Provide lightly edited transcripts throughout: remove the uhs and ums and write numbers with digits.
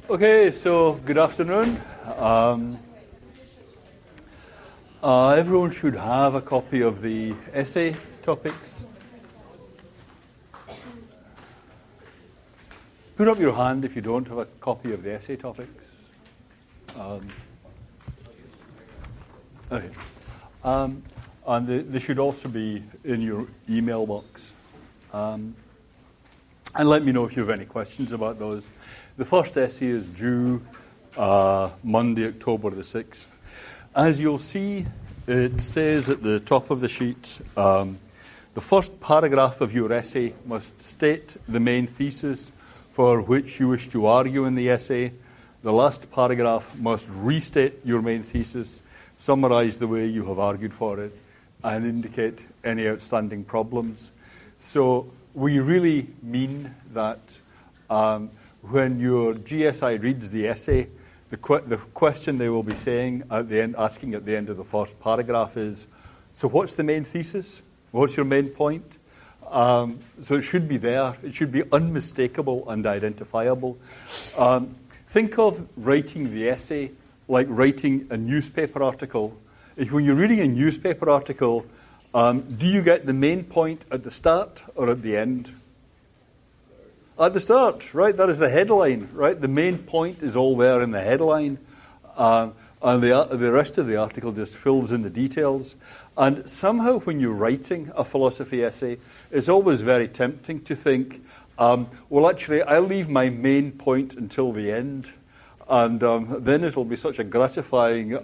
Okay, so good afternoon. Everyone should have a copy of the essay topics. Put up your hand if you don't have a copy of the essay topics. Okay. And they should also be in your email box. And let me know if you have any questions about those. The first essay is due Monday, October the 6th. As you'll see, it says at the top of the sheet, the first paragraph of your essay must state the main thesis for which you wish to argue in the essay. The last paragraph must restate your main thesis, summarize the way you have argued for it, and indicate any outstanding problems. So we really mean that when your GSI reads the essay, the question they will be saying at the end, asking at the end of the first paragraph is, so what's the main thesis? What's your main point? So it should be there. It should be unmistakable and identifiable. Think of writing the essay like writing a newspaper article. When you're reading a newspaper article, do you get the main point at the start or at the end? At the start, right? That is the headline, right? The main point is all there in the headline, and the rest of the article just fills in the details. And somehow when you're writing a philosophy essay, it's always very tempting to think, well, actually, I'll leave my main point until the end, and then it'll be such a gratifying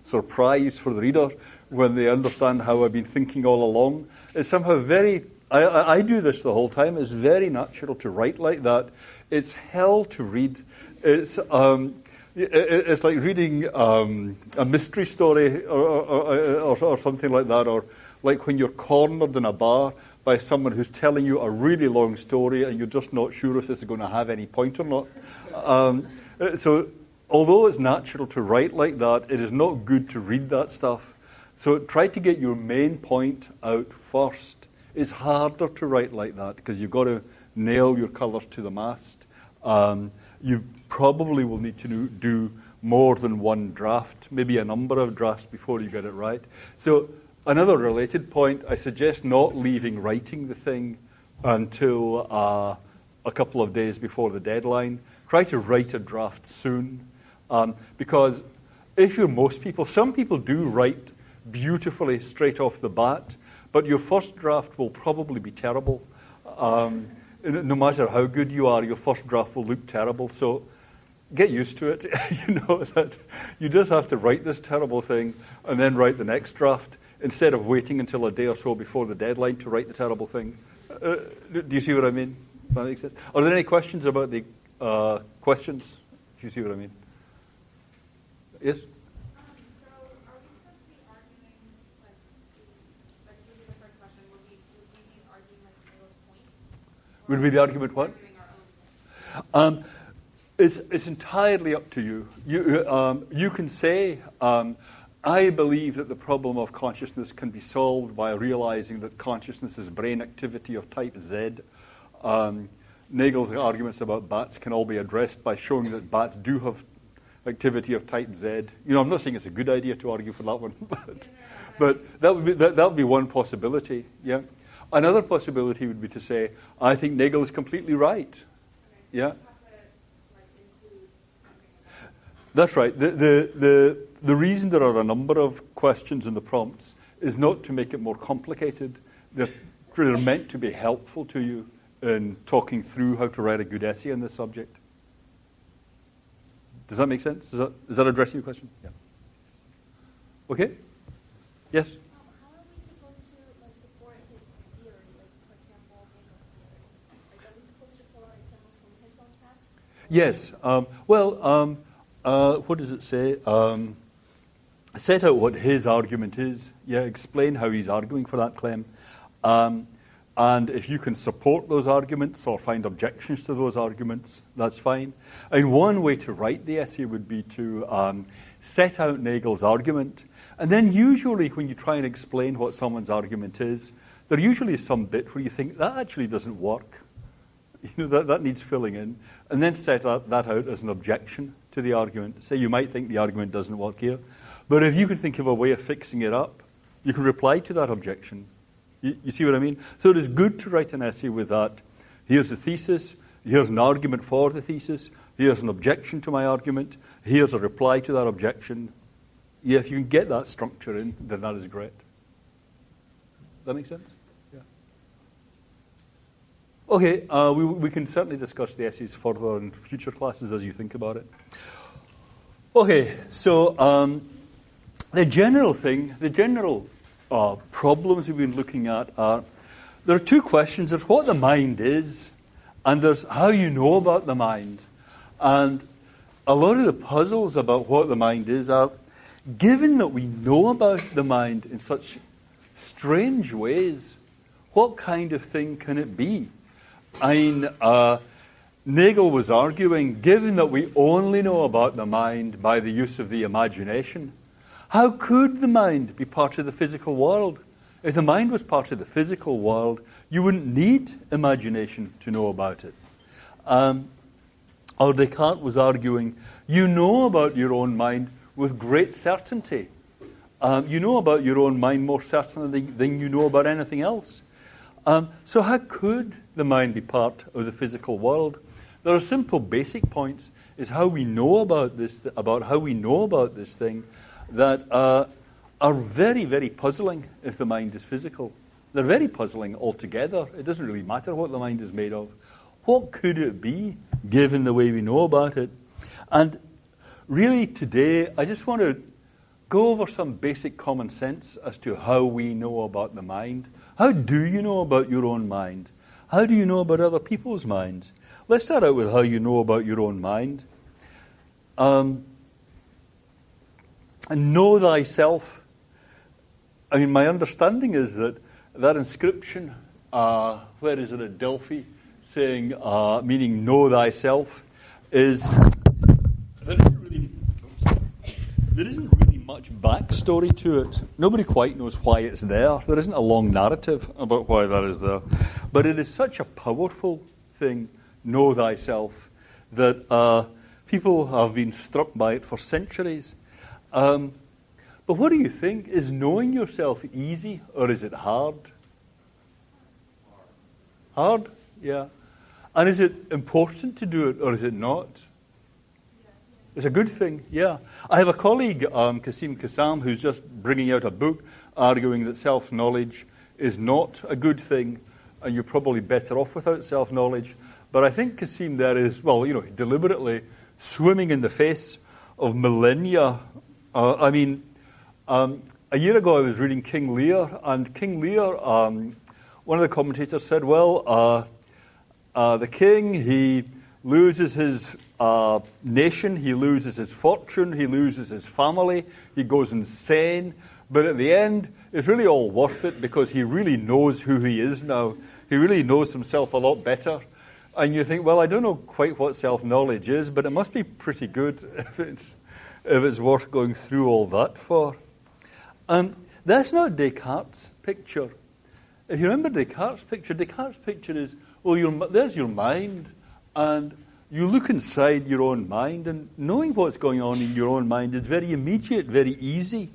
surprise for the reader when they understand how I've been thinking all along. It's somehow very... I do this the whole time. It's very natural to write like that. It's hell to read. It's like reading a mystery story or something like that, or like when you're cornered in a bar by someone who's telling you a really long story and you're just not sure if this is going to have any point or not. So although it's natural to write like that, it is not good to read that stuff. So try to get your main point out first. It's harder to write like that because you've got to nail your colours to the mast. You probably will need to do more than one draft, maybe a number of drafts before you get it right. So another related point, I suggest not leaving writing the thing until a couple of days before the deadline. Try to write a draft soon because if you're most people, some people do write beautifully straight off the bat, but your first draft will probably be terrible. No matter how good you are, your first draft will look terrible. So get used to it. You know that you just have to write this terrible thing and then write the next draft instead of waiting until a day or so before the deadline to write the terrible thing. Do you see what I mean? That makes sense. Are there any questions about the questions? Do you see what I mean? Yes? Would be the argument what? It's entirely up to you. You can say, I believe that the problem of consciousness can be solved by realizing that consciousness is brain activity of type Z. Nagel's arguments about bats can all be addressed by showing that bats do have activity of type Z. You know, I'm not saying it's a good idea to argue for that one, but that would be one possibility. Yeah. Another possibility would be to say, I think Nagel is completely right. Yeah. That's right. The reason there are a number of questions in the prompts is not to make it more complicated. They're meant to be helpful to you in talking through how to write a good essay on this subject. Does that make sense? Is that addressing your question? Yeah. Okay? Yes? Yes. What does it say? Set out what his argument is. Yeah, explain how he's arguing for that claim. And if you can support those arguments or find objections to those arguments, that's fine. And one way to write the essay would be to set out Nagel's argument. And then usually when you try and explain what someone's argument is, there usually is some bit where you think, that actually doesn't work. That needs filling in. And then set that out as an objection to the argument. Say you might think the argument doesn't work here, but if you can think of a way of fixing it up, you can reply to that objection. You see what I mean? So it is good to write an essay with that. Here's the thesis. Here's an argument for the thesis. Here's an objection to my argument. Here's a reply to that objection. Yeah, if you can get that structure in, then that is great. That make sense? Yeah. Okay, we can certainly discuss the essays further in future classes as you think about it. Okay, so the general problems we've been looking at are, there are two questions. There's what the mind is, and there's how you know about the mind. And a lot of the puzzles about what the mind is are, given that we know about the mind in such strange ways, what kind of thing can it be? Nagel was arguing, given that we only know about the mind by the use of the imagination, how could the mind be part of the physical world? If the mind was part of the physical world, you wouldn't need imagination to know about it. Or Descartes was arguing, you know about your own mind with great certainty. You know about your own mind more certainly than you know about anything else. So how could the mind be part of the physical world? There are simple basic points, is how we know about this, thing that are very, very puzzling if the mind is physical. They're very puzzling altogether. It doesn't really matter what the mind is made of. What could it be, given the way we know about it? And really today, I just want to go over some basic common sense as to how we know about the mind. How do you know about your own mind? How do you know about other people's minds? Let's start out with how you know about your own mind. And know thyself. I mean, my understanding is that inscription, where is it at Delphi, saying, meaning know thyself, is, there isn't really much backstory to it. Nobody quite knows why it's there. There isn't a long narrative about why that is there. But it is such a powerful thing, know thyself, that people have been struck by it for centuries. But what do you think? Is knowing yourself easy or is it hard? Hard? Yeah. And is it important to do it or is it not? It's a good thing, yeah. I have a colleague, Kasim Kassam, who's just bringing out a book arguing that self-knowledge is not a good thing and you're probably better off without self-knowledge. But I think Kasim there is, deliberately swimming in the face of millennia. A year ago I was reading King Lear, and King Lear, one of the commentators said, the king, he loses his nation, he loses his fortune, he loses his family, he goes insane, but at the end, it's really all worth it because he really knows who he is now. He really knows himself a lot better. And you think, I don't know quite what self-knowledge is, but it must be pretty good if it's worth going through all that for. That's not Descartes' picture. If you remember Descartes' picture is, there's your mind, and you look inside your own mind, and knowing what's going on in your own mind is very immediate, very easy.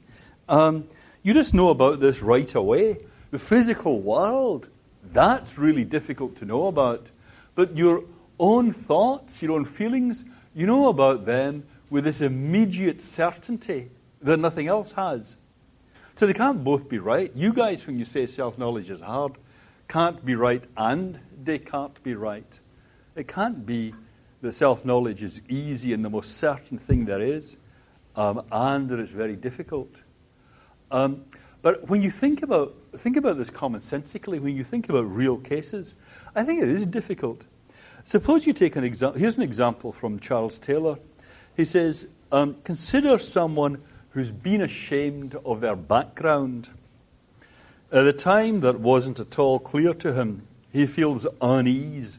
You just know about this right away. The physical world, that's really difficult to know about. But your own thoughts, your own feelings, you know about them with this immediate certainty that nothing else has. So they can't both be right. You guys, when you say self-knowledge is hard, can't be right and Descartes be right. It can't be that self-knowledge is easy and the most certain thing there is, and that it's very difficult. But when you think about this commonsensically, when you think about real cases, I think it is difficult. Suppose you take an example. Here's an example from Charles Taylor. He says, consider someone who's been ashamed of their background. At a time that wasn't at all clear to him, he feels unease,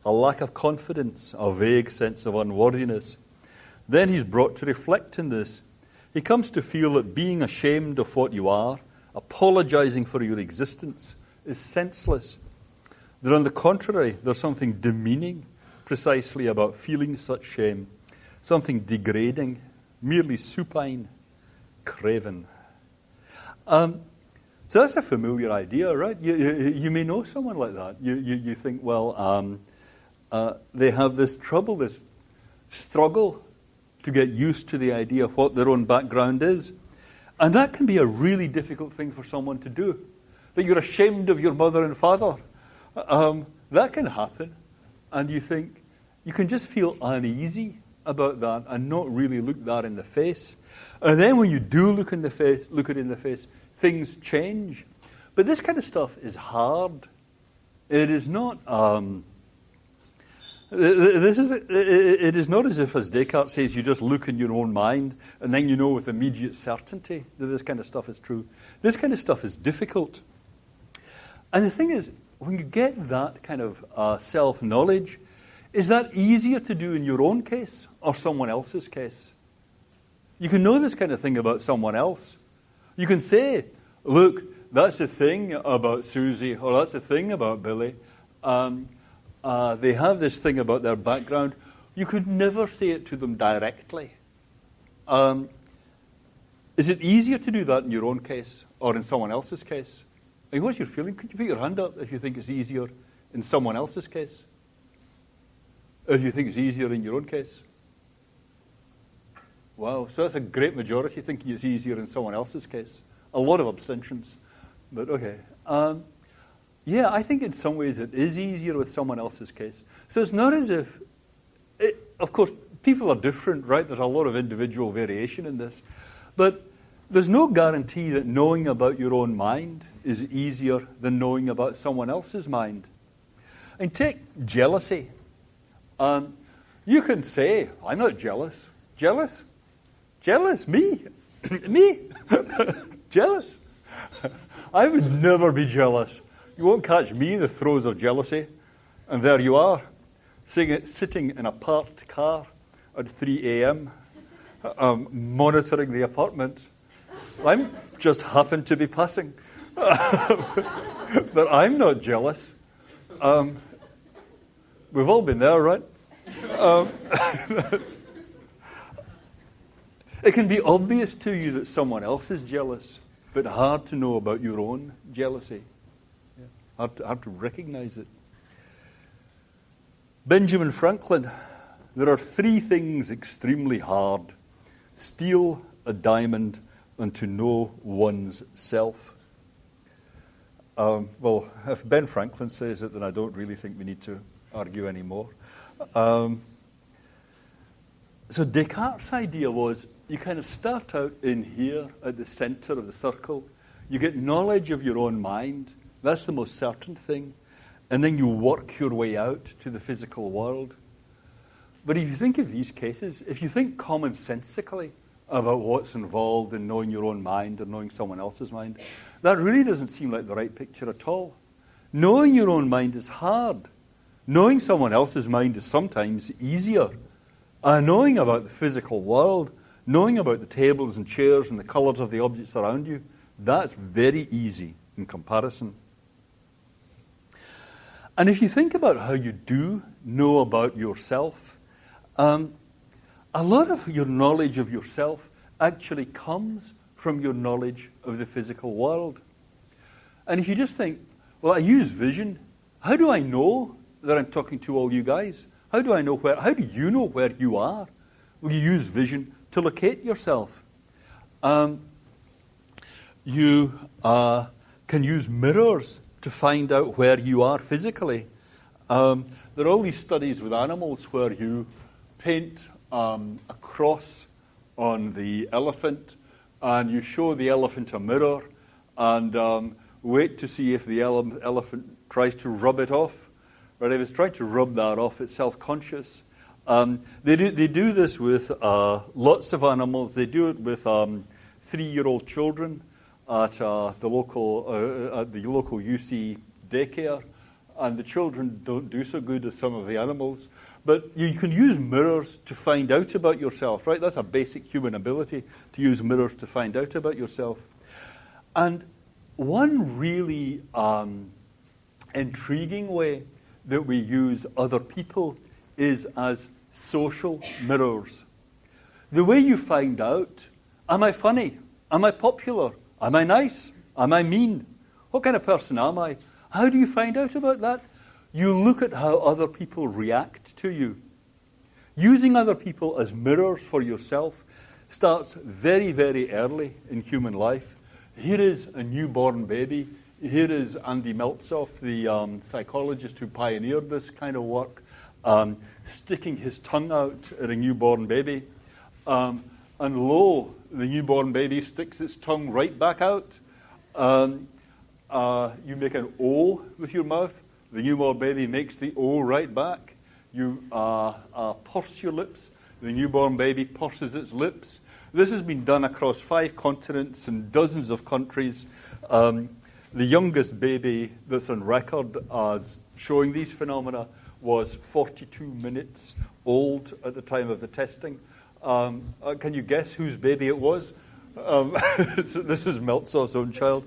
a lack of confidence, a vague sense of unworthiness. Then he's brought to reflect on this. He comes to feel that being ashamed of what you are, apologizing for your existence, is senseless. that on the contrary, there's something demeaning precisely about feeling such shame, something degrading, merely supine, craven. So that's a familiar idea, right? You may know someone like that. You think, well, they have this trouble, this struggle to get used to the idea of what their own background is. And that can be a really difficult thing for someone to do. That you're ashamed of your mother and father. That can happen. And you think, you can just feel uneasy about that and not really look that in the face. And then when you do look it in the face, things change. But this kind of stuff is hard. It is not... It is not as if, as Descartes says, you just look in your own mind and then you know with immediate certainty that this kind of stuff is true. This kind of stuff is difficult. And the thing is, when you get that kind of self-knowledge, is that easier to do in your own case or someone else's case? You can know this kind of thing about someone else. You can say, look, that's the thing about Susie, or that's the thing about Billy. They have this thing about their background. You could never say it to them directly. Is it easier to do that in your own case or in someone else's case? I mean, what's your feeling? Could you put your hand up if you think it's easier in someone else's case? If you think it's easier in your own case? Wow, so that's a great majority thinking it's easier in someone else's case. A lot of abstentions, but okay. Yeah, I think in some ways it is easier with someone else's case. So it's not as if... of course, people are different, right? There's a lot of individual variation in this. But there's no guarantee that knowing about your own mind is easier than knowing about someone else's mind. And take jealousy. You can say, I'm not jealous. Jealous? Jealous? Me? Me? Jealous? I would never be jealous. You won't catch me in the throes of jealousy. And there you are, sitting in a parked car at 3 a.m., monitoring the apartment. I just happen to be passing. But I'm not jealous. We've all been there, right? It can be obvious to you that someone else is jealous, but hard to know about your own jealousy. Hard to recognize it. Benjamin Franklin, there are 3 things extremely hard: steal a diamond and to know one's self. Well, if Ben Franklin says it, then I don't really think we need to argue anymore. So Descartes' idea was you kind of start out in here at the center of the circle. You get knowledge of your own mind. That's the most certain thing. And then you work your way out to the physical world. But if you think of these cases, if you think commonsensically about what's involved in knowing your own mind or knowing someone else's mind, that really doesn't seem like the right picture at all. Knowing your own mind is hard. Knowing someone else's mind is sometimes easier. Knowing about the physical world, knowing about the tables and chairs and the colors of the objects around you, that's very easy in comparison. And if you think about how you do know about yourself, a lot of your knowledge of yourself actually comes from your knowledge of the physical world. And if you just think, well, I use vision. How do I know that I'm talking to all you guys? How do you know where you are? Well, you use vision to locate yourself. You can use mirrors to find out where you are physically. There are all these studies with animals where you paint a cross on the elephant and you show the elephant a mirror and wait to see if the elephant tries to rub it off. Right? If it's trying to rub that off, it's self-conscious. They do this with lots of animals. They do it with 3-year-old children at the local UC daycare, and the children don't do so good as some of the animals. But you can use mirrors to find out about yourself, right? That's a basic human ability, to use mirrors to find out about yourself. And one really intriguing way that we use other people is as social mirrors. The way you find out, am I funny? Am I popular? Am I nice? Am I mean? What kind of person am I? How do you find out about that? You look at how other people react to you. Using other people as mirrors for yourself starts very, very early in human life. Here is a newborn baby. Here is Andy Meltzoff, the psychologist who pioneered this kind of work, sticking his tongue out at a newborn baby. And lo, the newborn baby sticks its tongue right back out. You make an O with your mouth. The newborn baby makes the O right back. You purse your lips. The newborn baby purses its lips. This has been done across 5 continents and dozens of countries. The youngest baby that's on record as showing these phenomena was 42 minutes old at the time of the testing. Can you guess whose baby it was? This is Meltzoff's own child.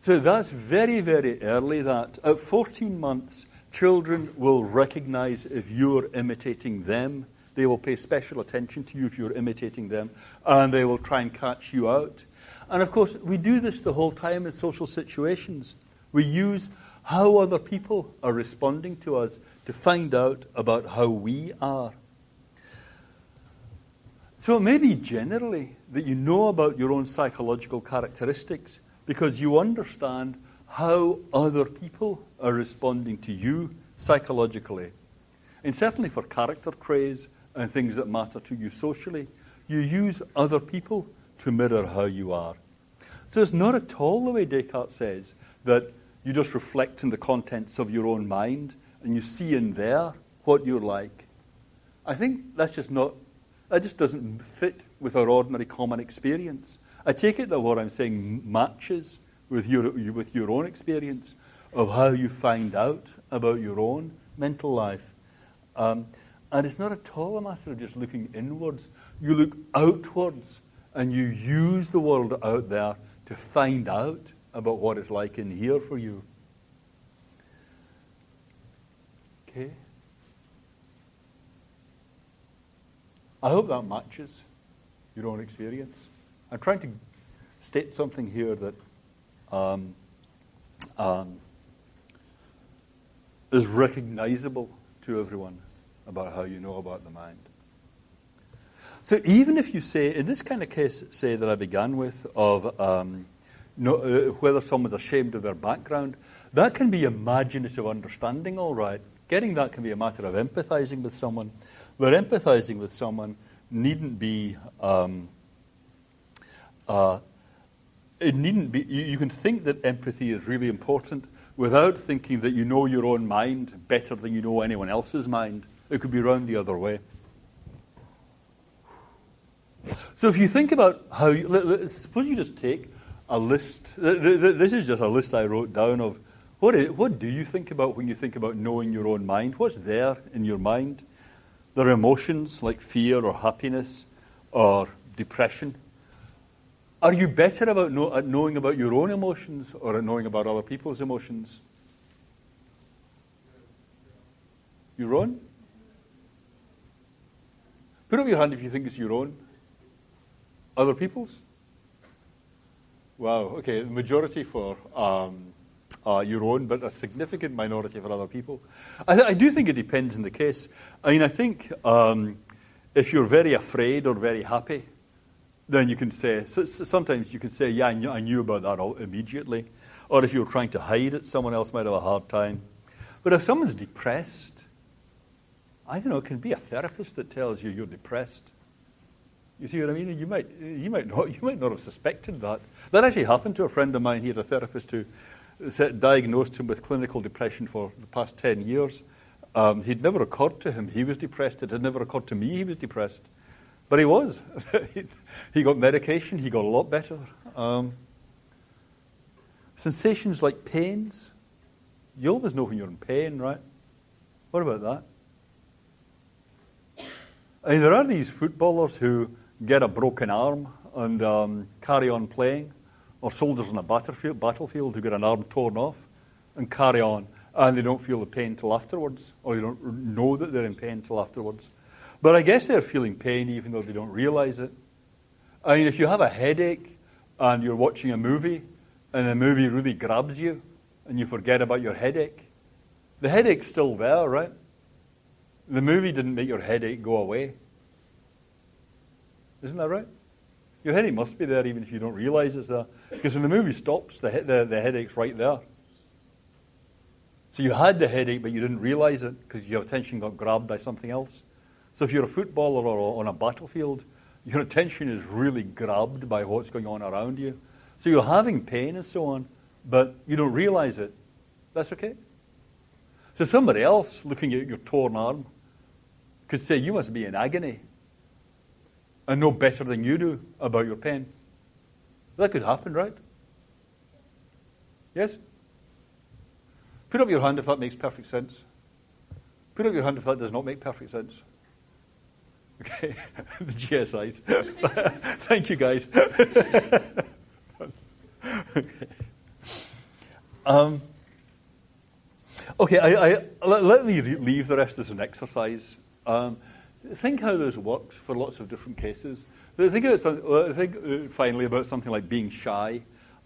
So that's very, very early that at 14 months, children will recognize if you're imitating them. They will pay special attention to you if you're imitating them, and they will try and catch you out. And of course, we do this the whole time in social situations. We use how other people are responding to us to find out about how we are. So it may be generally that you know about your own psychological characteristics because you understand how other people are responding to you psychologically. And certainly for character traits and things that matter to you socially, you use other people to mirror how you are. So it's not at all the way Descartes says that you just reflect in the contents of your own mind and you see in there what you're like. I think that just doesn't fit with our ordinary common experience. I take it that what I'm saying matches with your own experience of how you find out about your own mental life. And it's not at all a matter of just looking inwards. You look outwards and you use the world out there to find out about what it's like in here for you. Okay? I hope that matches your own experience. I'm trying to state something here that is recognizable to everyone about how you know about the mind. So even if you say, in this kind of case, say that I began with, of whether someone's ashamed of their background, that can be imaginative understanding, all right. Getting that can be a matter of empathizing with someone. But empathizing with someone needn't be, it needn't be, you can think that empathy is really important without thinking that you know your own mind better than you know anyone else's mind. It could be round the other way. So if you think about how, suppose you just take a list. This is just a list I wrote down of what do you think about when you think about knowing your own mind? What's there in your mind? There are emotions like fear or happiness or depression. Are you better at knowing about your own emotions or at knowing about other people's emotions? Your own? Put up your hand if you think it's your own. Other people's? Wow, okay, the majority for your own, but a significant minority for other people. I do think it depends on the case. I mean, I think if you're very afraid or very happy, then you can say, sometimes you can say, yeah, I knew about that immediately. Or if you're trying to hide it, someone else might have a hard time. But if someone's depressed, I don't know, it can be a therapist that tells you you're depressed. You see what I mean? You might not have suspected that. That actually happened to a friend of mine. He had a therapist who diagnosed him with clinical depression for the past 10 years. He'd never occurred to him he was depressed. It had never occurred to me he was depressed. But he was. He got medication. He got a lot better. Sensations like pains. You always know when you're in pain, right? What about that? I mean, there are these footballers who get a broken arm and carry on playing, or soldiers on a battlefield who get an arm torn off and carry on, and they don't feel the pain till afterwards, or they don't know that they're in pain till afterwards. But I guess they're feeling pain even though they don't realize it. I mean, if you have a headache and you're watching a movie, and the movie really grabs you, and you forget about your headache, the headache's still there, right? The movie didn't make your headache go away. Isn't that right? Your headache must be there even if you don't realize it's there. Because when the movie stops, the headache's right there. So you had the headache, but you didn't realize it because your attention got grabbed by something else. So if you're a footballer or on a battlefield, your attention is really grabbed by what's going on around you. So you're having pain and so on, but you don't realize it. That's okay. So somebody else looking at your torn arm could say, you must be in agony and know better than you do about your pain. That could happen, right? Yes? Put up your hand if that makes perfect sense. Put up your hand if that does not make perfect sense. Okay, the GSIs. Thank you, guys. Okay, let me leave the rest as an exercise. Think how this works for lots of different cases. Think finally about something like being shy.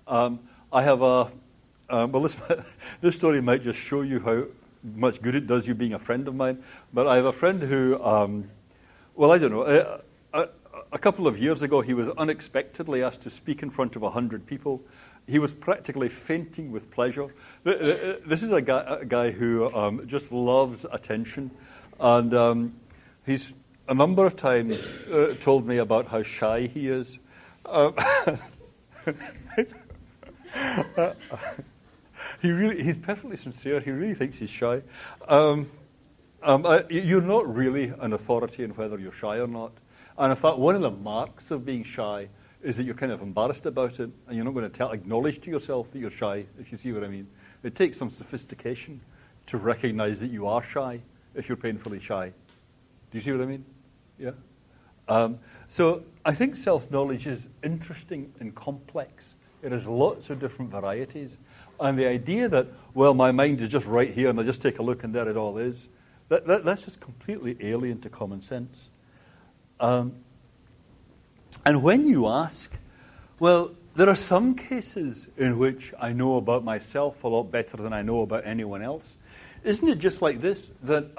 I have this story might just show you how much good it does you being a friend of mine. But I have a friend who, I don't know. A couple of years ago, he was unexpectedly asked to speak in front of 100 people. He was practically fainting with pleasure. This is a guy who just loves attention. And he's a number of times told me about how shy he is. He's perfectly sincere. He really thinks he's shy. You're not really an authority in whether you're shy or not. And in fact, one of the marks of being shy is that you're kind of embarrassed about it, and you're not going to acknowledge to yourself that you're shy, if you see what I mean. It takes some sophistication to recognize that you are shy if you're painfully shy. Do you see what I mean? Yeah? So I think self-knowledge is interesting and complex. It has lots of different varieties. And the idea that, well, my mind is just right here and I just take a look and there it all is, that's just completely alien to common sense. And when you ask, well, there are some cases in which I know about myself a lot better than I know about anyone else. Isn't it just like this? That,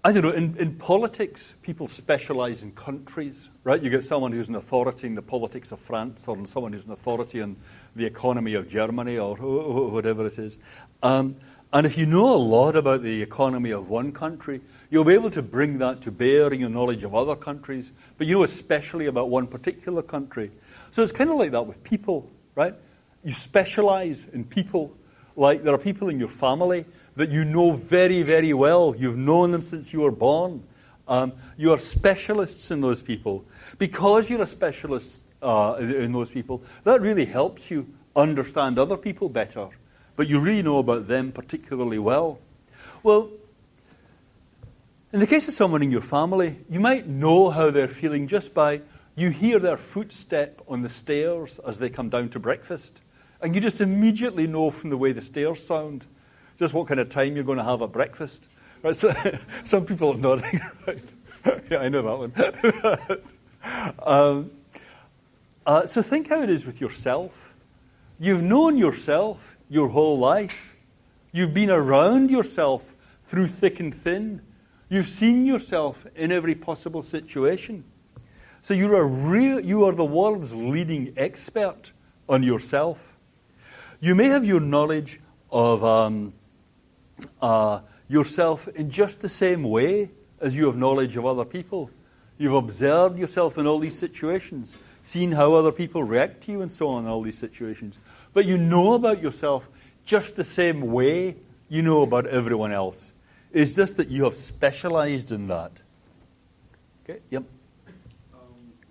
I don't know, in politics, people specialize in countries, right? You get someone who's an authority in the politics of France, or someone who's an authority in the economy of Germany, or whatever it is. And if you know a lot about the economy of one country, you'll be able to bring that to bear in your knowledge of other countries, but you know especially about one particular country. So it's kind of like that with people, right? You specialize in people. Like there are people in your family that you know very, very well. You've known them since you were born. You are specialists in those people. Because you're a specialist in those people, that really helps you understand other people better. But you really know about them particularly well. Well, in the case of someone in your family, you might know how they're feeling just by you hear their footstep on the stairs as they come down to breakfast. And you just immediately know from the way the stairs sound just what kind of time you're going to have at breakfast. Right? So, some people are nodding. Right? Yeah, I know that one. So think how it is with yourself. You've known yourself your whole life. You've been around yourself through thick and thin. You've seen yourself in every possible situation. So you are the world's leading expert on yourself. You may have your knowledge of yourself in just the same way as you have knowledge of other people. You've observed yourself in all these situations, seen how other people react to you and so on in all these situations. But you know about yourself just the same way you know about everyone else. It's just that you have specialized in that. Okay, yep.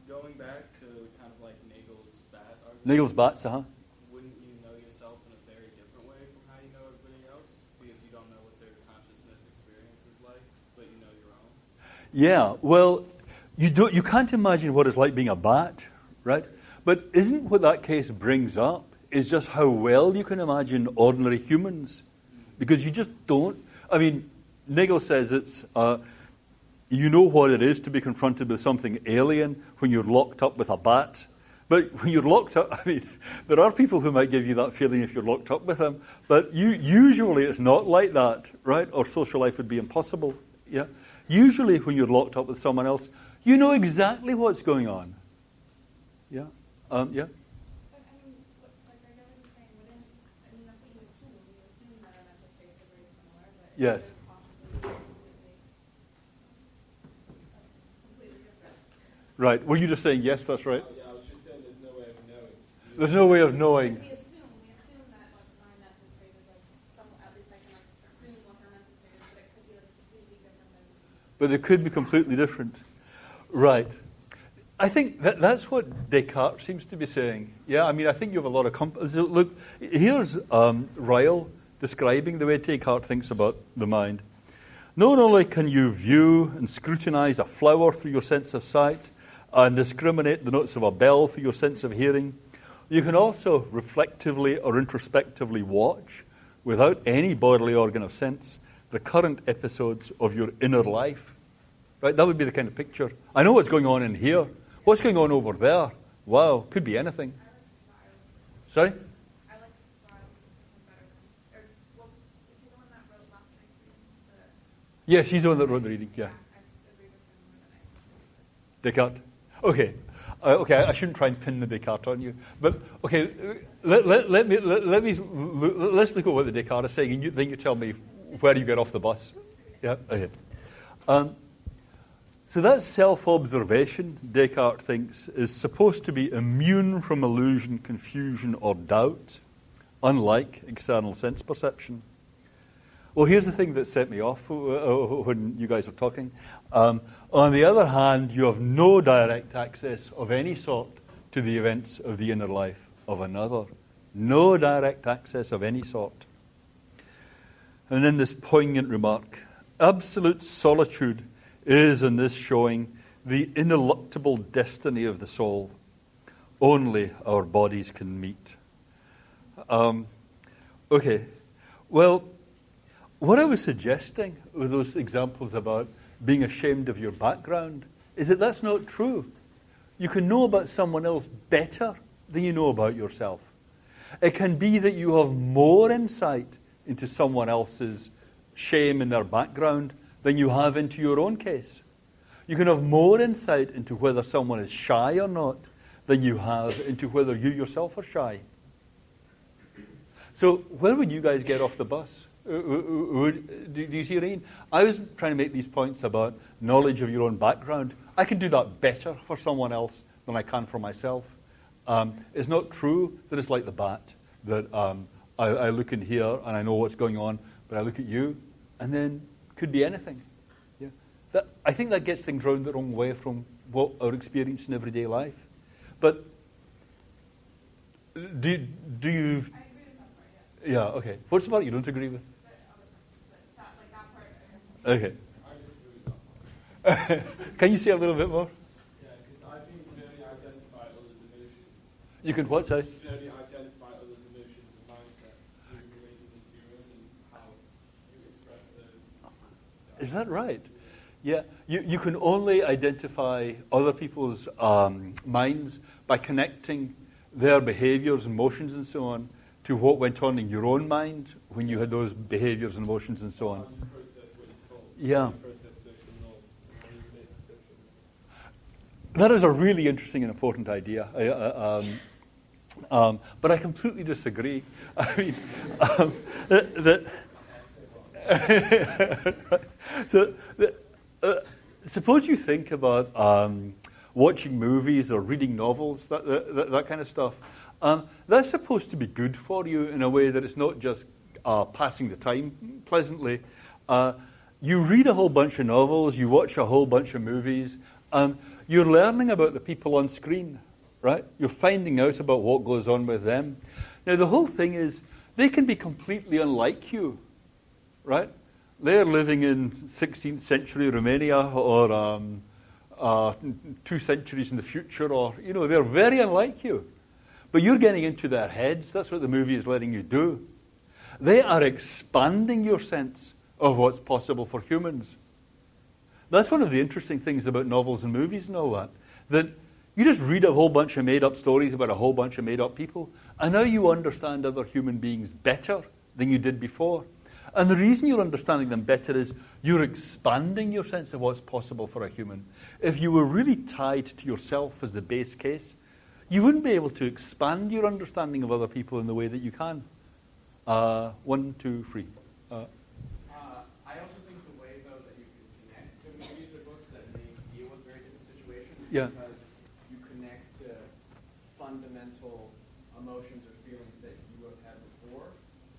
Going back to kind of like Nagel's bat argument. Nagel's bats, Wouldn't you know yourself in a very different way from how you know everybody else? Because you don't know what their consciousness experience is like, but you know your own? Yeah, well, you can't imagine what it's like being a bat, right? But isn't what that case brings up is just how well you can imagine ordinary humans. Because you just don't. I mean, Nagel says it's, you know what it is to be confronted with something alien when you're locked up with a bat. But when you're locked up, I mean, there are people who might give you that feeling if you're locked up with them. But usually it's not like that, right? Or social life would be impossible. Yeah. Usually when you're locked up with someone else, you know exactly what's going on. Yeah. Yeah. Yes. Right. Were you just saying yes? That's right. Yeah, I was just saying there's no way of knowing. There's no way of knowing. We assume that my mental state is at least I can assume what her mental state is, but it could be completely different than. But it could be completely different. Right. I think that's what Descartes seems to be saying. Yeah, I mean, I think you have a lot of look, here's Ryle describing the way Descartes thinks about the mind. Not only can you view and scrutinize a flower through your sense of sight and discriminate the notes of a bell through your sense of hearing, you can also reflectively or introspectively watch, without any bodily organ of sense, the current episodes of your inner life. Right? That would be the kind of picture. I know what's going on in here. What's going on over there? Wow, could be anything. Sorry? I like better. Is he the one that wrote last night's reading? Yes, he's the one that wrote the reading, yeah. I agree with him more than I. Descartes. Okay. Okay, I shouldn't try and pin the Descartes on you. But, okay, let's look at what the Descartes is saying, and then you tell me where you get off the bus. Yeah, okay. So that self-observation, Descartes thinks, is supposed to be immune from illusion, confusion, or doubt, unlike external sense perception. Well, here's the thing that set me off when you guys were talking. On the other hand, you have no direct access of any sort to the events of the inner life of another. No direct access of any sort. And then this poignant remark, absolute solitude is in this showing the ineluctable destiny of the soul. Only our bodies can meet. Okay, well, what I was suggesting with those examples about being ashamed of your background is that that's not true. You can know about someone else better than you know about yourself. It can be that you have more insight into someone else's shame in their background than you have into your own case. You can have more insight into whether someone is shy or not than you have into whether you yourself are shy. So where would you guys get off the bus? Do you see what I mean? I was trying to make these points about knowledge of your own background. I can do that better for someone else than I can for myself. It's not true that it's like the bat, that I look in here and I know what's going on, but I look at you and then could be anything. Yeah, I think that gets things round the wrong way from what our experience in everyday life. But do you? I agree with that part, yeah. Yeah, okay. What's the part you don't agree with? That part. Okay. Can you say a little bit more? Yeah, because I think you can only identify others' emotions. You can what, say? You can only identify others' emotions and mindsets through relating them to your own and how you express those. Is that right? Yeah. You can only identify other people's minds by connecting their behaviors, emotions, and so on to what went on in your own mind when you had those behaviors and emotions and so on. How you process what you're told. Yeah. How you process social norms. How you make social norms. That is a really interesting and important idea. But I completely disagree. I mean, suppose you think about watching movies or reading novels, that kind of stuff. That's supposed to be good for you in a way that it's not just passing the time pleasantly. You read a whole bunch of novels, you watch a whole bunch of movies, you're learning about the people on screen, right? You're finding out about what goes on with them. Now, the whole thing is, they can be completely unlike you, right? They're living in 16th century Romania or 2 centuries in the future, or, they're very unlike you. But you're getting into their heads. That's what the movie is letting you do. They are expanding your sense of what's possible for humans. That's one of the interesting things about novels and movies and all that. That you just read a whole bunch of made-up stories about a whole bunch of made-up people, and now you understand other human beings better than you did before. And the reason you're understanding them better is you're expanding your sense of what's possible for a human. If you were really tied to yourself as the base case, you wouldn't be able to expand your understanding of other people in the way that you can. 1, 2, 3. I also think the way, though, that you can connect to movies or books that may deal with very different situations because you connect to fundamental emotions or feelings that you have had before,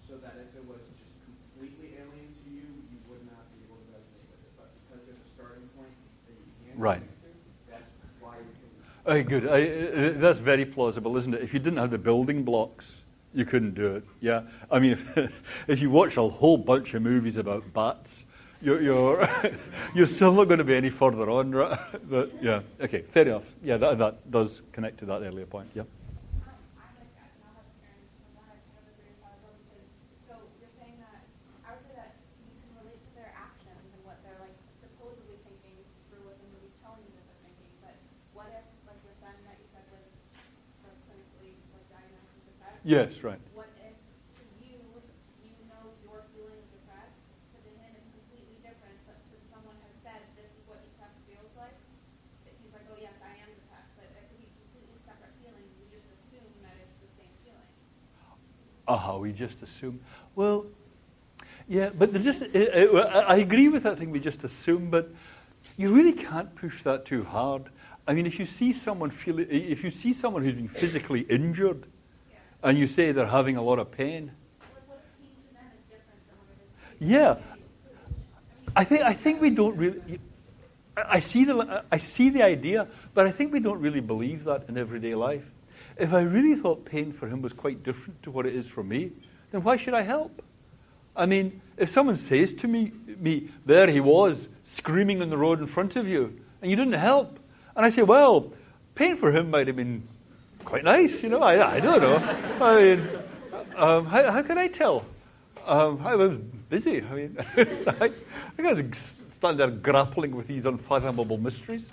so that if it was just completely alien to you, you would not be able to resonate with it. But because there's a starting point that you can connect to, that's why you can... Good. That's very plausible, isn't it? If you didn't have the building blocks, you couldn't do it. Yeah. I mean, if you watch a whole bunch of movies about bats, you're still not going to be any further on, right? But yeah. Okay. Fair enough. Yeah, that does connect to that earlier point. Yeah. I'm like that, and I'll have parents, and I kind of agree with that as well, because, so you're saying that, I would say that you can relate to their actions and what they're, like, supposedly thinking through what the movie's telling you that they're thinking, but what if, like, your friend that you said was clinically, like, diagnosed with depressed? Yes, right. What if, to you, you know you're feeling depressed, but to him it's completely different, but since someone has said this is what depressed feels like, that he's like, oh yes, I am depressed, but it could be completely separate feelings, we just assume that it's the same feeling. We just assume. Well, yeah, but I agree with that thing, we just assume, but you really can't push that too hard. I mean, if you see someone who's been physically injured, and you say they're having a lot of pain. What if pain to them is different from what it is to you? Yeah. I think we don't really... I see the idea, but I think we don't really believe that in everyday life. If I really thought pain for him was quite different to what it is for me, then why should I help? I mean, if someone says to me, there he was, screaming on the road in front of you, and you didn't help, and I say, well, pain for him might have been quite nice, you know. I don't know. I mean, how can I tell? I was busy. I mean, I got to stand there grappling with these unfathomable mysteries.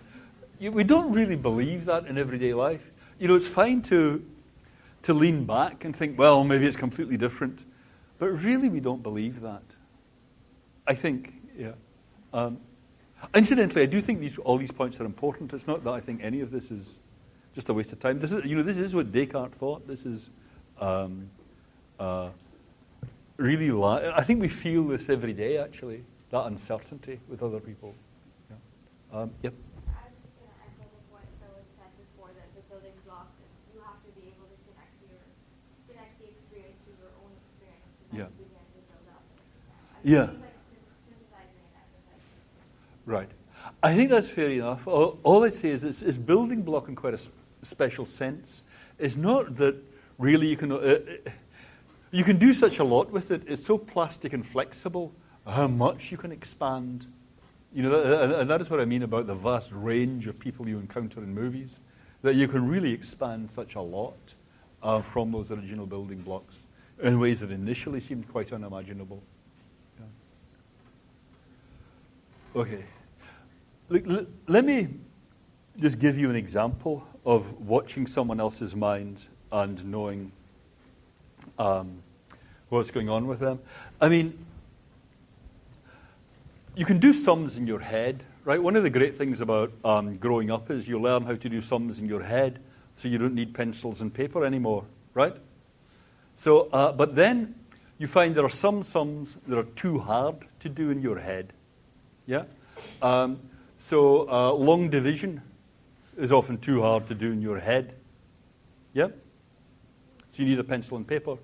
We don't really believe that in everyday life. You know, it's fine to lean back and think, well, maybe it's completely different, but really we don't believe that. I think, yeah. Incidentally, I do think all these points are important. It's not that I think any of this is just a waste of time. This is what Descartes thought. This is really... I think we feel this every day, actually, that uncertainty with other people. Yeah. Yep. I was just going to echo the point that was said before, that the building block, you have to be able to connect the experience to your own experience to then begin to build up and expand. Yeah. It's like synthesizing and emphasizing. Right. I think that's fair enough. All I'd say is it's building block in quite a special sense. It's not that really you can do such a lot with it. It's so plastic and flexible how much you can expand. You know, and that is what I mean about the vast range of people you encounter in movies, that you can really expand such a lot from those original building blocks in ways that initially seemed quite unimaginable. Yeah. Okay. Let me just give you an example of watching someone else's mind and knowing what's going on with them. I mean, you can do sums in your head, right? One of the great things about growing up is you learn how to do sums in your head, so you don't need pencils and paper anymore, right? So, but then you find there are some sums that are too hard to do in your head, yeah? So long division is often too hard to do in your head. Yeah? So you need a pencil and paper.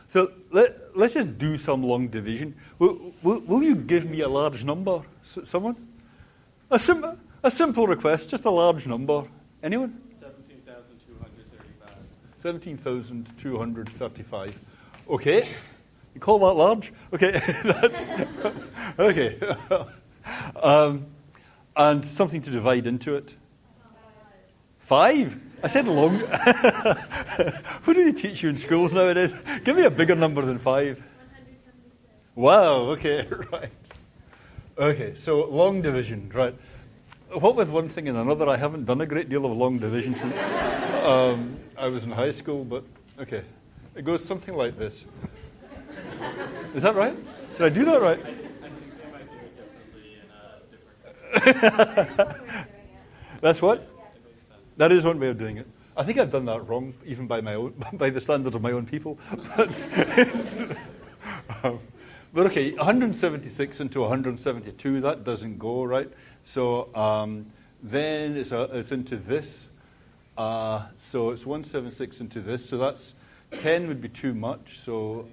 So let's just do some long division. Will you give me a large number, someone? A simple request, just a large number. Anyone? 17,235. 17,235. Okay. You call that large? Okay. Okay. And something to divide into it. 5? I said long. What do they teach you in schools nowadays? Give me a bigger number than 5. 176. Wow, okay, right. Okay, so long division, right. What with one thing and another, I haven't done a great deal of long division since I was in high school, but okay. It goes something like this. Is that right? Did I do that right? I think they might do it differently in a different That's what? It makes sense. That is one way of doing it. I think I've done that wrong, even by my own, by the standards of my own people. But okay, 176 into 172, that doesn't go, right? So then it's into this. So it's 176 into this. So that's 10 would be too much. So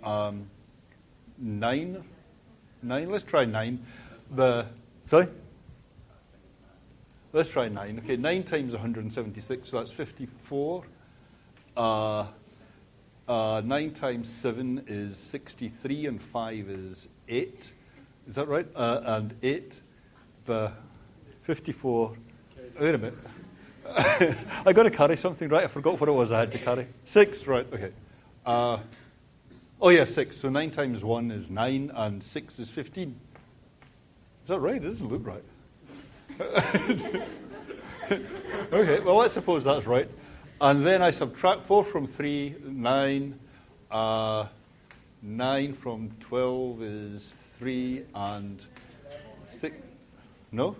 9. Let's try 9. Sorry? Let's try 9. Okay, 9 times 176, so that's 54. 9 times 7 is 63, and 5 is 8. Is that right? And 8, the 54. Wait a minute. I got to carry something, right? I forgot what it was I had to carry. 6, right, okay. Oh, yeah, 6. So 9 times 1 is 9, and 6 is 15. Is that right? It doesn't look right. Okay, well, let's suppose that's right. And then I subtract 4 from 3, 9. 9 from 12 is 3, and 6. No?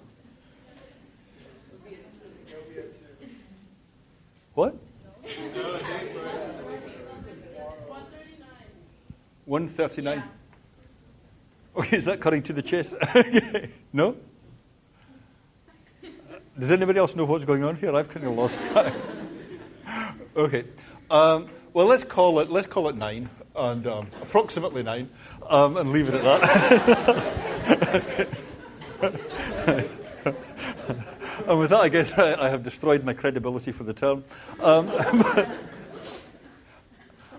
What? 139. Okay, is that cutting to the chase? No? Does anybody else know what's going on here? I've kind of lost track. Okay. Well, let's call it 9, and approximately 9, and leave it at that. And with that, I guess I have destroyed my credibility for the term. But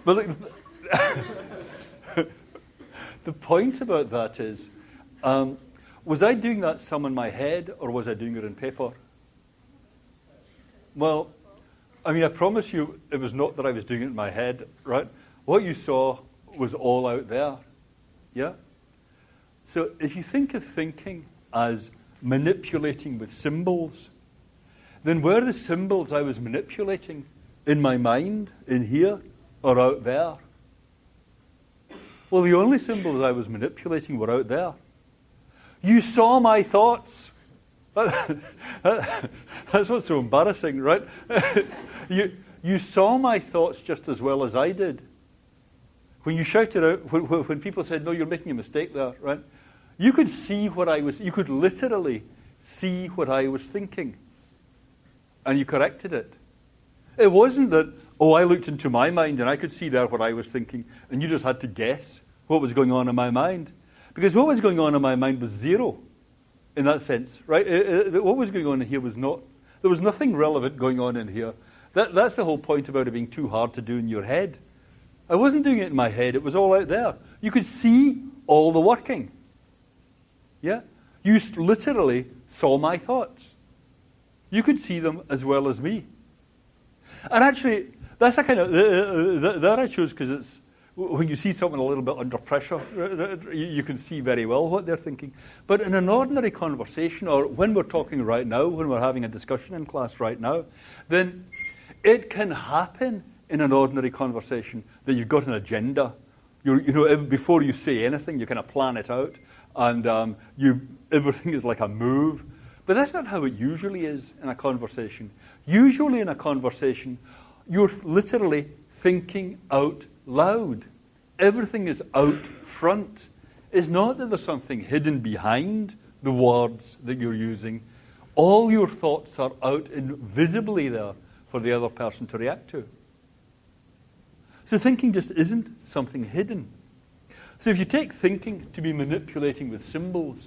look, the point about that is, was I doing that sum in my head, or was I doing it in paper? Well, I mean, I promise you it was not that I was doing it in my head, right? What you saw was all out there, yeah? So if you think of thinking as manipulating with symbols, then were the symbols I was manipulating in my mind, in here, or out there? Well, the only symbols I was manipulating were out there. You saw my thoughts. That's what's so embarrassing, right? You saw my thoughts just as well as I did. When you shouted out, when people said, no, you're making a mistake there, right? You could see you could literally see what I was thinking. And you corrected it. It wasn't that, I looked into my mind and I could see there what I was thinking, and you just had to guess what was going on in my mind. Because what was going on in my mind was zero, in that sense, right? What was going on in here was not, there was nothing relevant going on in here. That's the whole point about it being too hard to do in your head. I wasn't doing it in my head, it was all out there. You could see all the working. Yeah? You literally saw my thoughts. You could see them as well as me. And actually, that's a kind of, that I chose because it's, when you see someone a little bit under pressure, you can see very well what they're thinking. But in an ordinary conversation, or when we're talking right now, when we're having a discussion in class right now, then it can happen in an ordinary conversation that you've got an agenda. Before you say anything, you kind of plan it out, and everything is like a move. But that's not how it usually is in a conversation. Usually in a conversation, you're literally thinking out loud. Everything is out front. It's not that there's something hidden behind the words that you're using. All your thoughts are out visibly there for the other person to react to. So thinking just isn't something hidden. So if you take thinking to be manipulating with symbols,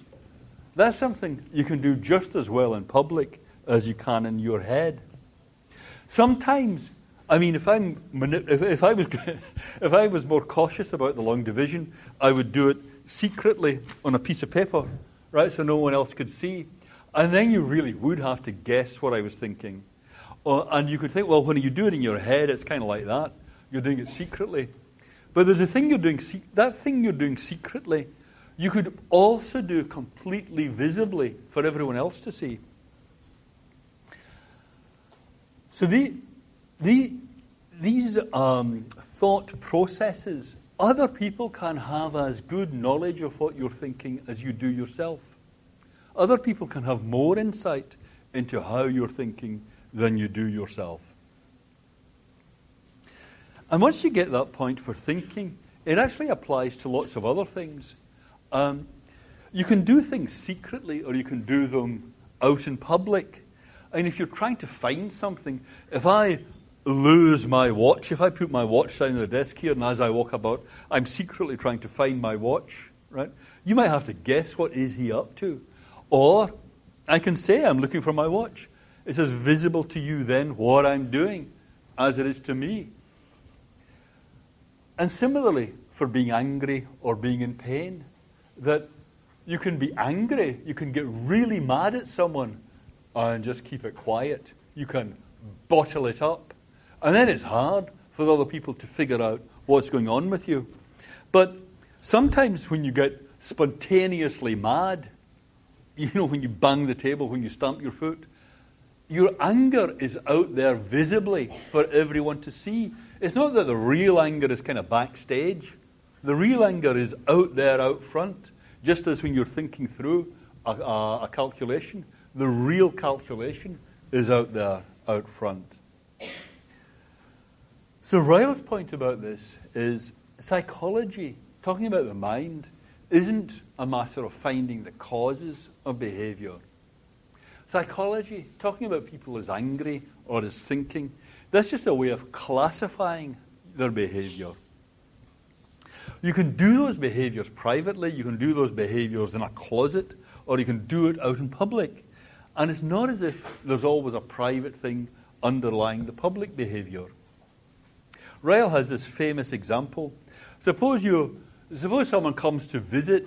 that's something you can do just as well in public as you can in your head. Sometimes, I mean, if I was more cautious about the long division, I would do it secretly on a piece of paper, right, so no one else could see. And then you really would have to guess what I was thinking. And you could think, well, when you do it in your head, it's kind of like that. You're doing it secretly. But there's a thing you're doing, that thing you're doing secretly, you could also do completely visibly for everyone else to see. So these thought processes, other people can have as good knowledge of what you're thinking as you do yourself. Other people can have more insight into how you're thinking than you do yourself. And once you get that point for thinking, it actually applies to lots of other things. You can do things secretly, or you can do them out in public. And if you're trying to find something, if I lose my watch, if I put my watch down on the desk here, and as I walk about, I'm secretly trying to find my watch, right? You might have to guess, what is he up to? Or I can say I'm looking for my watch. It's as visible to you then what I'm doing as it is to me. And similarly, for being angry or being in pain, that you can be angry, you can get really mad at someone and just keep it quiet. You can bottle it up. And then it's hard for other people to figure out what's going on with you. But sometimes when you get spontaneously mad, you know, when you bang the table, when you stamp your foot, your anger is out there visibly for everyone to see. It's not that the real anger is kind of backstage. The real anger is out there, out front. Just as when you're thinking through a calculation, the real calculation is out there, out front. So Ryle's point about this is psychology, talking about the mind, isn't a matter of finding the causes of behavior. Psychology, talking about people as angry or as thinking, that's just a way of classifying their behavior. You can do those behaviors privately, you can do those behaviors in a closet, or you can do it out in public. And it's not as if there's always a private thing underlying the public behavior. Ryle has this famous example. Suppose someone comes to visit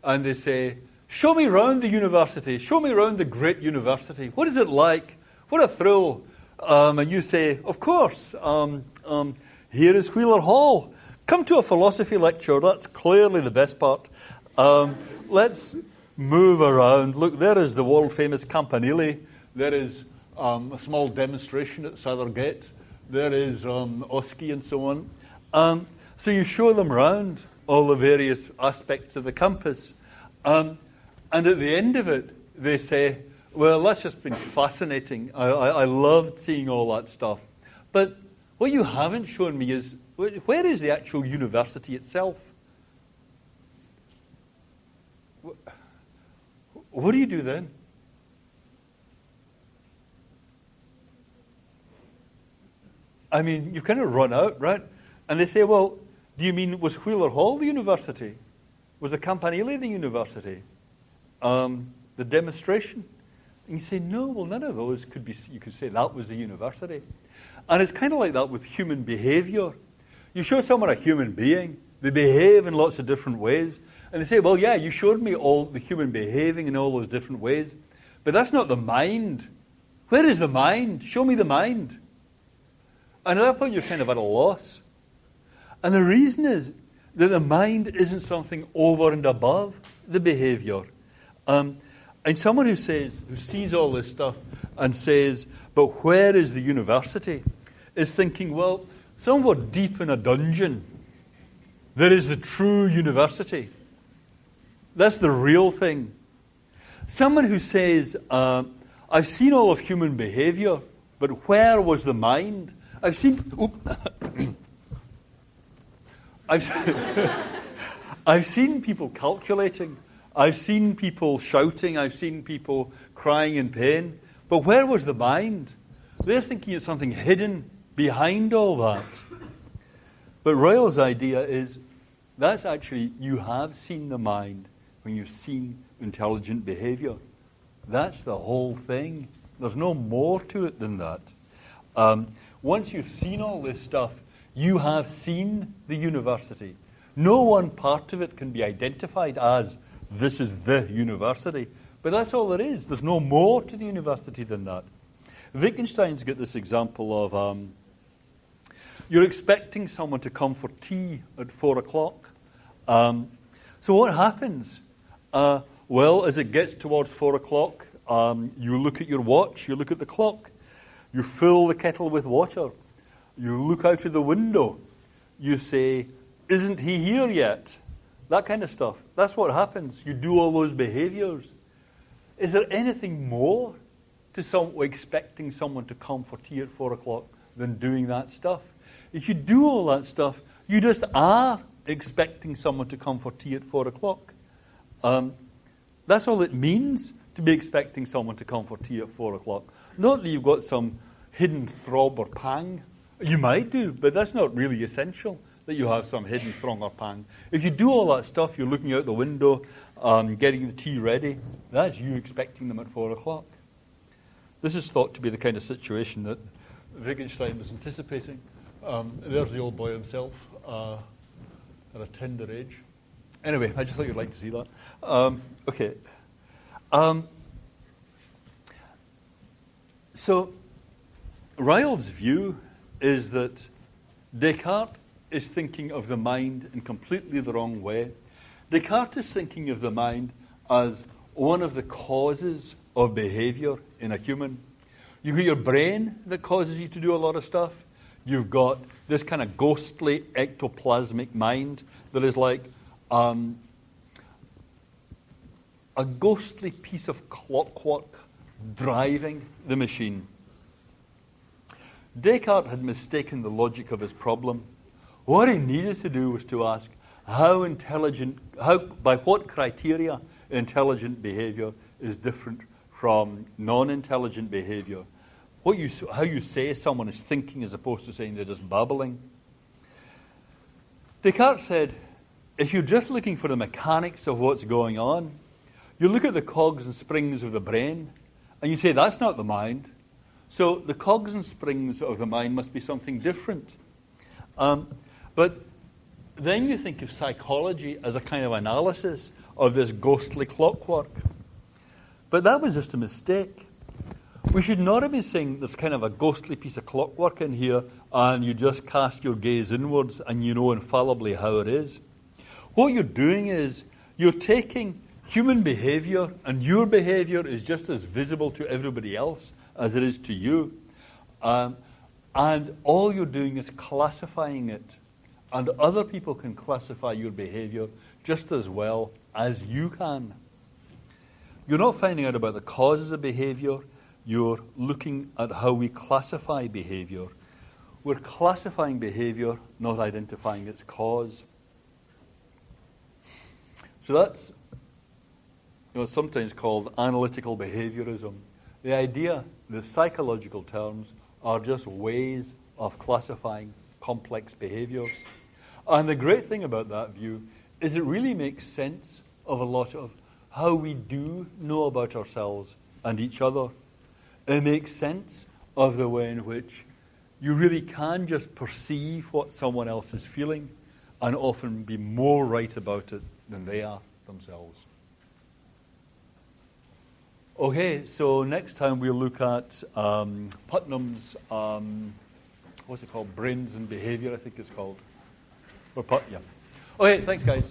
and they say, show me around the university, show me around the great university. What is it like? What a thrill. And you say, of course, here is Wheeler Hall. Come to a philosophy lecture, that's clearly the best part. Let's move around. Look, there is the world-famous Campanile. There is a small demonstration at Southergate. There is Oski and so on. So you show them around all the various aspects of the campus. And at the end of it, they say, well, that's just been fascinating. I loved seeing all that stuff. But what you haven't shown me is, where is the actual university itself? What do you do then? I mean, you've kind of run out, right? And they say, well, do you mean, was Wheeler Hall the university? Was the Campanile the university? The demonstration? And you say, no, well, none of those could be, you could say that was the university. And it's kind of like that with human behavior. You show someone a human being, they behave in lots of different ways, and they say, well, yeah, you showed me all the human behaving in all those different ways, but that's not the mind. Where is the mind? Show me the mind. And at that point, you're kind of at a loss. And the reason is that the mind isn't something over and above the behavior. And someone who sees all this stuff and says, but where is the university, is thinking, well, somewhere deep in a dungeon, there is the true university. That's the real thing. Someone who says, I've seen all of human behavior, but where was the mind? I've seen people calculating. I've seen people shouting. I've seen people crying in pain. But where was the mind? They're thinking it's something hidden behind all that. But Ryle's idea is that's actually, you have seen the mind when you've seen intelligent behavior. That's the whole thing. There's no more to it than that. Once you've seen all this stuff, you have seen the university. No one part of it can be identified as this is the university. But that's all there is. There's no more to the university than that. Wittgenstein's got this example of you're expecting someone to come for tea at 4 o'clock. So what happens? Well, as it gets towards 4 o'clock, you look at your watch, you look at the clock, you fill the kettle with water, you look out of the window, you say, isn't he here yet? That kind of stuff. That's what happens. You do all those behaviors. Is there anything more to expecting someone to come for tea at 4 o'clock than doing that stuff? If you do all that stuff, you just are expecting someone to come for tea at 4 o'clock. That's all it means to be expecting someone to come for tea at 4 o'clock. Not that you've got some hidden throb or pang. You might do, but that's not really essential that you have some hidden throb or pang. If you do all that stuff, you're looking out the window, getting the tea ready, that's you expecting them at 4 o'clock. This is thought to be the kind of situation that Wittgenstein was anticipating. There's the old boy himself at a tender age. Anyway, I just thought you'd like to see that. Okay. So, Ryle's view is that Descartes is thinking of the mind in completely the wrong way. Descartes is thinking of the mind as one of the causes of behavior in a human. You've got your brain that causes you to do a lot of stuff. You've got this kind of ghostly ectoplasmic mind that is like a ghostly piece of clockwork driving the machine. Descartes had mistaken the logic of his problem. What he needed to do was to ask by what criteria intelligent behavior is different from non-intelligent behavior. How you say someone is thinking as opposed to saying they're just babbling. Descartes said, if you're just looking for the mechanics of what's going on, you look at the cogs and springs of the brain, and you say, that's not the mind. So the cogs and springs of the mind must be something different. But then you think of psychology as a kind of analysis of this ghostly clockwork. But that was just a mistake. We should not have been saying there's kind of a ghostly piece of clockwork in here and you just cast your gaze inwards and you know infallibly how it is. What you're doing is you're taking human behavior, and your behavior is just as visible to everybody else as it is to you. And all you're doing is classifying it. And other people can classify your behavior just as well as you can. You're not finding out about the causes of behavior. You're looking at how we classify behavior. We're classifying behavior, not identifying its cause. So that's sometimes called analytical behaviorism. The idea that psychological terms are just ways of classifying complex behaviors. And the great thing about that view is it really makes sense of a lot of how we do know about ourselves and each other. It makes sense of the way in which you really can just perceive what someone else is feeling and often be more right about it than they are themselves. Okay, so next time we'll look at Putnam's, what's it called? Brains and Behavior, I think it's called. Yeah. Okay, thanks, guys.